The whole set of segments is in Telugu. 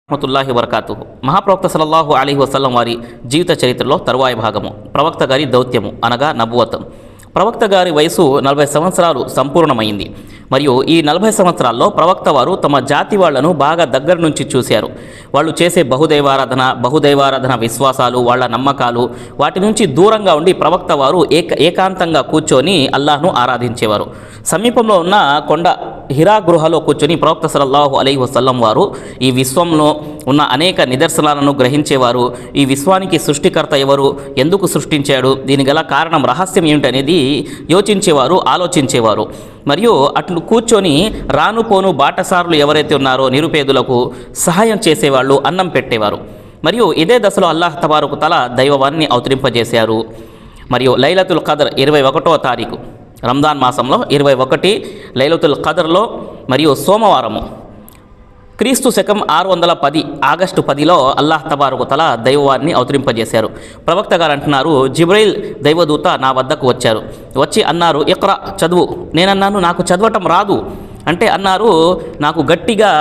రహ్మతుల్లాహి వబర్కాతుహు. మహాప్రవక్త సల్లల్లాహు అలైహి వసల్లం వారి జీవిత చరిత్రలో తరువాయి భాగము. ప్రవక్త గారి దౌత్యము అనగా నబువతం. ప్రవక్త గారి వయసు 40 సంవత్సరాలు సంపూర్ణమైంది. మరియు ఈ 40 సంవత్సరాల్లో ప్రవక్త వారు తమ జాతి వాళ్లను బాగా దగ్గర నుంచి చూశారు. వాళ్ళు చేసే బహుదైవారాధన విశ్వాసాలు, వాళ్ళ నమ్మకాలు, వాటి నుంచి దూరంగా ఉండి ప్రవక్త వారు ఏకాంతంగా కూర్చొని అల్లాహ్ను ఆరాధించేవారు. సమీపంలో ఉన్న కొండ హిరా గృహలో కూర్చొని ప్రవక్త సల్లల్లాహు అలైహి వసల్లం వారు ఈ విశ్వంలో ఉన్న అనేక నిదర్శనాలను గ్రహించేవారు. ఈ విశ్వానికి సృష్టికర్త ఎవరు, ఎందుకు సృష్టించాడు, దీని గల కారణం రహస్యం ఏమిటనేది యోచించేవారు, ఆలోచించేవారు. మరియు అట్లు కూర్చొని రానుపోను బాటసారులు ఎవరైతే ఉన్నారో నిరుపేదలకు సహాయం చేసేవాళ్ళు, అన్నం పెట్టేవారు. మరియు ఇదే దశలో అల్లాహ్ తబారకు తల దైవవాన్ని అవతరింపజేశారు. మరియు లైలతుల్ ఖద్ర్ 21వ తారీఖు రంజాన్ మాసంలో 21 లైలతుల్ ఖద్ర్లో మరియు సోమవారము క్రీస్తు శకం 610 ఆగస్టు 10లో అల్లాహ్ తబారకు తల దైవాన్ని అవతరింపజేశారు. ప్రవక్త గారు అంటున్నారు, జిబ్రైల్ దైవదూత నా వద్దకు వచ్చారు. వచ్చి అన్నారు, ఇక్రా, చదువు. నేనన్నాను, నాకు చదవటం రాదు అంటే అన్నారు, నాకు గట్టిగా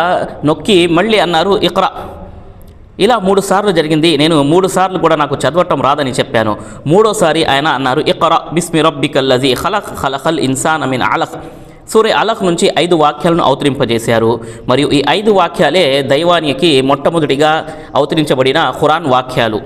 నొక్కి మళ్ళీ అన్నారు, ఇక్రా. ఇలా 3 సార్లు జరిగింది. నేను 3 సార్లు కూడా నాకు చదవటం రాదని చెప్పాను. 3వసారి ఆయన అన్నారు, ఇక్రా బిస్మి రబ్బికల్లజీ ఖలక్ ఖలఖల్ ఇన్సాన మిన్ అలక్. సూరే అలక్ నుంచి 5 వాక్యాలను అవతరింపజేశారు. మరియు ఈ 5 వాక్యాలే దైవానికి మొట్టమొదటిగా అవతరించబడిన ఖురాన్ వాక్యాలు.